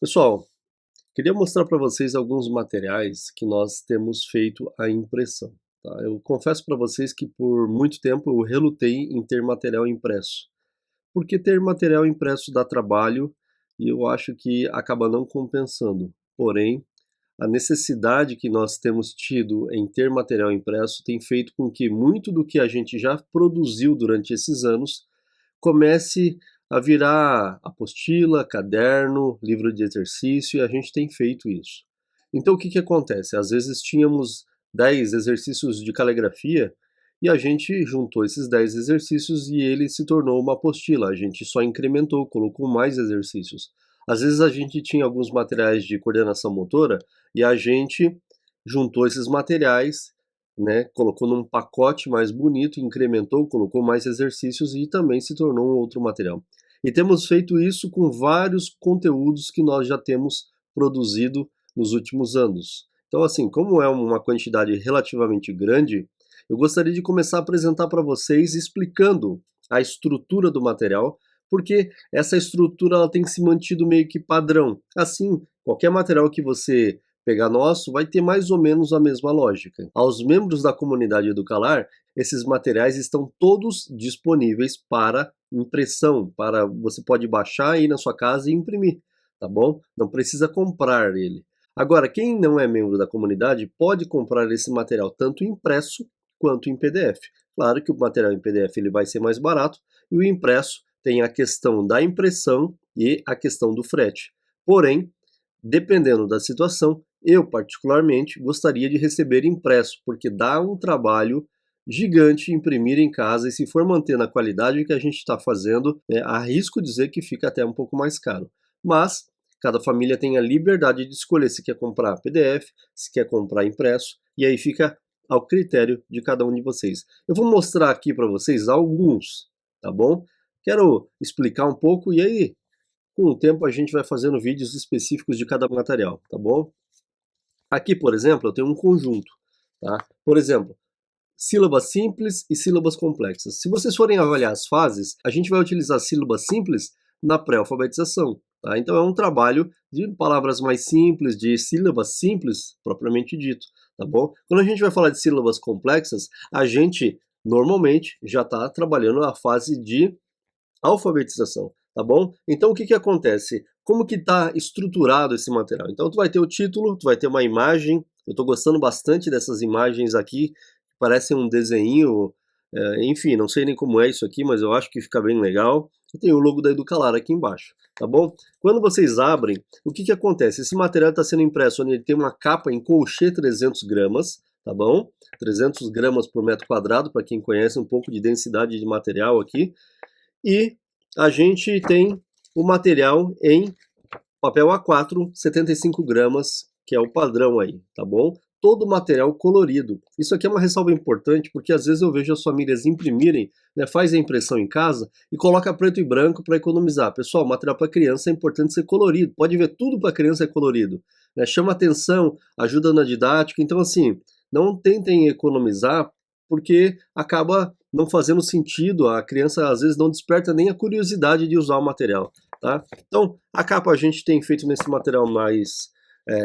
Pessoal, queria mostrar para vocês alguns materiais que nós temos feito a impressão, tá? Eu confesso para vocês que por muito tempo eu relutei em ter material impresso, porque ter material impresso dá trabalho e eu acho que acaba não compensando. Porém, a necessidade que nós temos tido em ter material impresso tem feito com que muito do que a gente já produziu durante esses anos comece a virar apostila, caderno, livro de exercício, e a gente tem feito isso. Então o que que acontece? Às vezes tínhamos 10 exercícios de caligrafia e a gente juntou esses 10 exercícios e ele se tornou uma apostila. A gente só incrementou, colocou mais exercícios. Às vezes a gente tinha alguns materiais de coordenação motora e a gente juntou esses materiais, né, colocou num pacote mais bonito, incrementou, colocou mais exercícios e também se tornou um outro material. E temos feito isso com vários conteúdos que nós já temos produzido nos últimos anos. Então, assim, como é uma quantidade relativamente grande, eu gostaria de começar a apresentar para vocês explicando a estrutura do material, porque essa estrutura ela tem se mantido meio que padrão. Assim, qualquer material que você pegar nosso vai ter mais ou menos a mesma lógica. Aos membros da comunidade Educalar, esses materiais estão todos disponíveis para impressão, para você pode baixar aí na sua casa e imprimir, tá bom? Não precisa comprar ele. Agora, quem não é membro da comunidade pode comprar esse material tanto impresso quanto em PDF. Claro que o material em PDF ele vai ser mais barato e o impresso tem a questão da impressão e a questão do frete. Porém, dependendo da situação, eu particularmente gostaria de receber impresso, porque dá um trabalho gigante imprimir em casa e se for manter na qualidade que a gente está fazendo, arrisco dizer que fica até um pouco mais caro. Mas cada família tem a liberdade de escolher se quer comprar PDF, se quer comprar impresso, e aí fica ao critério de cada um de vocês. Eu vou mostrar aqui para vocês alguns, tá bom? Quero explicar um pouco e aí com o tempo a gente vai fazendo vídeos específicos de cada material, tá bom? Aqui, por exemplo, eu tenho um conjunto, tá? Por exemplo, sílabas simples e sílabas complexas. Se vocês forem avaliar as fases, a gente vai utilizar sílabas simples na pré-alfabetização, tá? Então é um trabalho de palavras mais simples, de sílabas simples, propriamente dito, tá bom? Quando a gente vai falar de sílabas complexas, a gente normalmente já está trabalhando a fase de alfabetização, tá bom? Então o que que acontece? Como que está estruturado esse material? Então tu vai ter o título, tu vai ter uma imagem, eu estou gostando bastante dessas imagens aqui, parecem um desenho, enfim, não sei nem como é isso aqui, mas eu acho que fica bem legal. E tem o logo da Educalar aqui embaixo, tá bom? Quando vocês abrem, o que que acontece? Esse material está sendo impresso, onde ele tem uma capa em colchê 300 gramas, tá bom? 300 gramas por metro quadrado, para quem conhece um pouco de densidade de material aqui. E a gente tem o material em papel A4, 75 gramas, que é o padrão aí, tá bom? Todo o material colorido. Isso aqui é uma ressalva importante, porque às vezes eu vejo as famílias imprimirem, né, faz a impressão em casa e coloca preto e branco para economizar. Pessoal, material para criança é importante ser colorido. Pode ver, tudo para criança é colorido, né? Chama atenção, ajuda na didática. Então, assim, não tentem economizar, porque acaba não fazendo sentido. A criança às vezes não desperta nem a curiosidade de usar o material, tá? Então, a capa a gente tem feito nesse material mais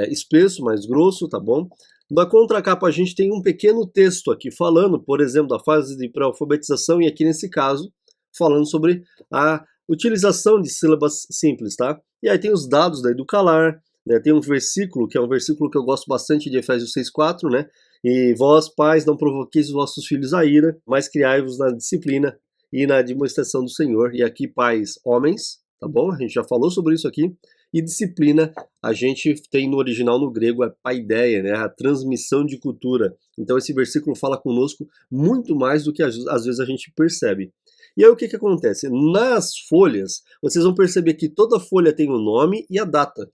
espesso, mais grosso, tá bom? Na contracapa a gente tem um pequeno texto aqui falando, por exemplo, da fase de pré-alfabetização e aqui nesse caso, falando sobre a utilização de sílabas simples, tá? E aí tem os dados da Educalar, né? Tem um versículo, que é um versículo que eu gosto bastante de Efésios 6,4, né? E vós, pais, não provoqueis os vossos filhos a ira, mas criai-vos na disciplina e na demonstração do Senhor. E aqui, pais, homens, tá bom? A gente já falou sobre isso aqui. E disciplina, a gente tem no original no grego a paideia, né? A transmissão de cultura. Então esse versículo fala conosco muito mais do que às vezes a gente percebe. E aí o que que acontece? Nas folhas, vocês vão perceber que toda folha tem o nome e a data.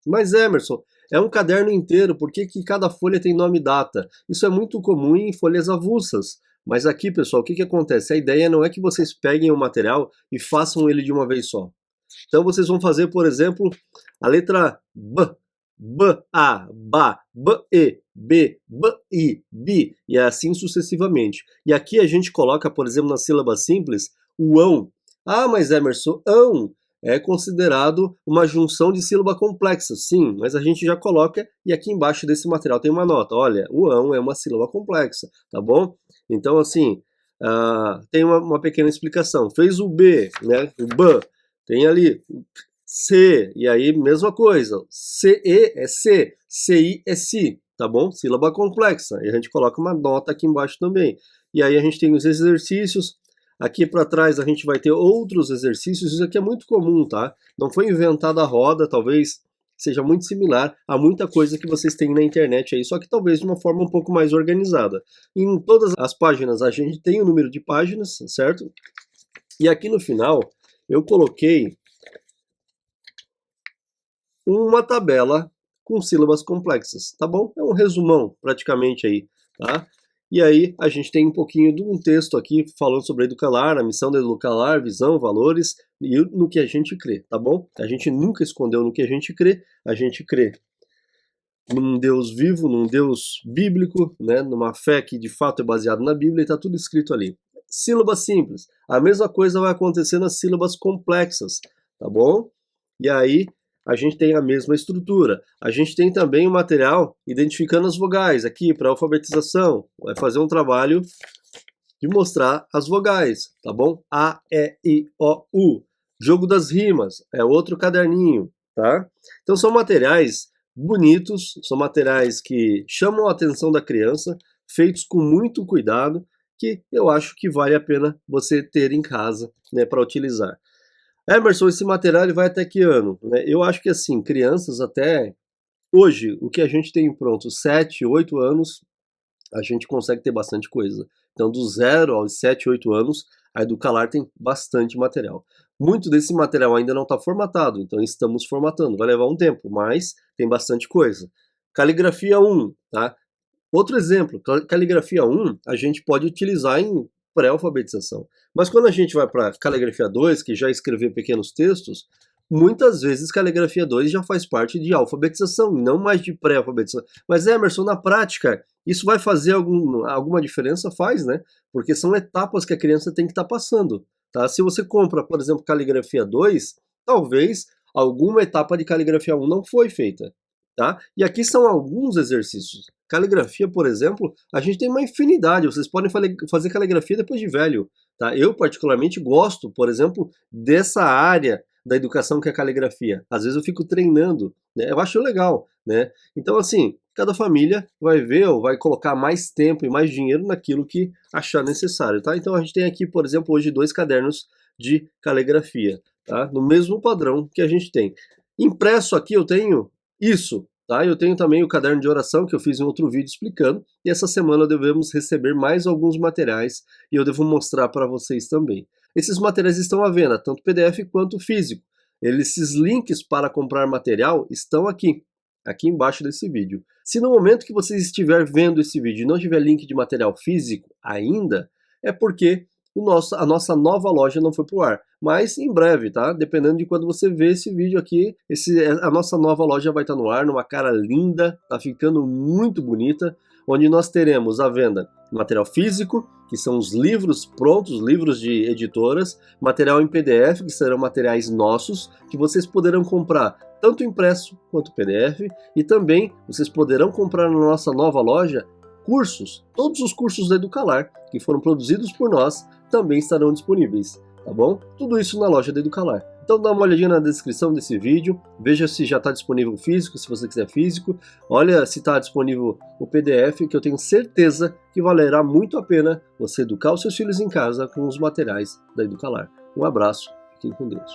Mas Emerson, é um caderno inteiro, por que que cada folha tem nome e data? Isso é muito comum em folhas avulsas. Mas aqui, pessoal, o que que acontece? A ideia não é que vocês peguem o material e façam ele de uma vez só. Então vocês vão fazer, por exemplo, a letra B, B, A, BA, B, E, B, B, I, B, e assim sucessivamente. E aqui a gente coloca, por exemplo, na sílaba simples, o ão. Ah, mas Emerson, ão é considerado uma junção de sílaba complexa, sim, mas a gente já coloca e aqui embaixo desse material tem uma nota, olha, o ão é uma sílaba complexa, tá bom? Então assim, tem uma pequena explicação. Fez o B, né, o B, tem ali C, e aí mesma coisa, CE é C, CI é Si, tá bom? Sílaba complexa, e a gente coloca uma nota aqui embaixo também. E aí a gente tem os exercícios, aqui para trás a gente vai ter outros exercícios, isso aqui é muito comum, tá? Não foi inventada a roda, talvez seja muito similar a muita coisa que vocês têm na internet aí, só que talvez de uma forma um pouco mais organizada. Em todas as páginas a gente tem o número de páginas, certo? E aqui no final eu coloquei uma tabela com sílabas complexas, tá bom? É um resumão praticamente aí, tá? E aí a gente tem um pouquinho de um texto aqui falando sobre a Educalar, a missão da Educalar, visão, valores e no que a gente crê, tá bom? A gente nunca escondeu no que a gente crê num Deus vivo, num Deus bíblico, né? Numa fé que de fato é baseada na Bíblia e tá tudo escrito ali. Sílabas simples, a mesma coisa vai acontecer nas sílabas complexas, tá bom? E aí a gente tem a mesma estrutura. A gente tem também o material identificando as vogais aqui para alfabetização. Vai fazer um trabalho de mostrar as vogais, tá bom? A, E, I, O, U. Jogo das rimas é outro caderninho, tá? Então são materiais bonitos, são materiais que chamam a atenção da criança, feitos com muito cuidado, que eu acho que vale a pena você ter em casa, né, para utilizar. Emerson, esse material ele vai até que ano? Eu acho que assim, crianças até hoje, o que a gente tem pronto, 7, 8 anos, a gente consegue ter bastante coisa. Então, do 0 aos 7, 8 anos, a Educalar tem bastante material. Muito desse material ainda não está formatado, então estamos formatando. Vai levar um tempo, mas tem bastante coisa. Caligrafia 1, tá? Outro exemplo, caligrafia 1 a gente pode utilizar em pré-alfabetização. Mas quando a gente vai para caligrafia 2, que já é escrever pequenos textos, muitas vezes caligrafia 2 já faz parte de alfabetização, não mais de pré-alfabetização. Mas Emerson, na prática, isso vai fazer alguma diferença? Faz, né? Porque são etapas que a criança tem que estar passando. Tá? Se você compra, por exemplo, caligrafia 2, talvez alguma etapa de caligrafia 1 não foi feita. Tá? E aqui são alguns exercícios. Caligrafia, por exemplo, a gente tem uma infinidade. Vocês podem fazer caligrafia depois de velho. Tá? Eu, particularmente, gosto, por exemplo, dessa área da educação que é a caligrafia. Às vezes eu fico treinando, né? Eu acho legal, né? Então, assim, cada família vai ver ou vai colocar mais tempo e mais dinheiro naquilo que achar necessário, tá? Então a gente tem aqui, por exemplo, hoje 2 cadernos de caligrafia, tá? No mesmo padrão que a gente tem. Impresso aqui eu tenho isso, tá? Eu tenho também o caderno de oração que eu fiz em outro vídeo explicando, e essa semana devemos receber mais alguns materiais e eu devo mostrar para vocês também. Esses materiais estão à venda, tanto PDF quanto físico. Esses links para comprar material estão aqui embaixo desse vídeo. Se no momento que você estiver vendo esse vídeo não tiver link de material físico ainda, é porque a nossa nova loja não foi pro ar. Mas em breve, tá? Dependendo de quando você vê esse vídeo aqui, a nossa nova loja vai estar no ar, numa cara linda, tá ficando muito bonita, onde nós teremos à venda material físico, que são os livros prontos, livros de editoras, material em PDF, que serão materiais nossos, que vocês poderão comprar tanto impresso quanto PDF, e também vocês poderão comprar na nossa nova loja cursos, todos os cursos da Educalar, que foram produzidos por nós, também estarão disponíveis, tá bom? Tudo isso na loja da Educalar. Então dá uma olhadinha na descrição desse vídeo, veja se já está disponível físico, se você quiser físico, olha se está disponível o PDF, que eu tenho certeza que valerá muito a pena você educar os seus filhos em casa com os materiais da Educalar. Um abraço, fiquem com Deus.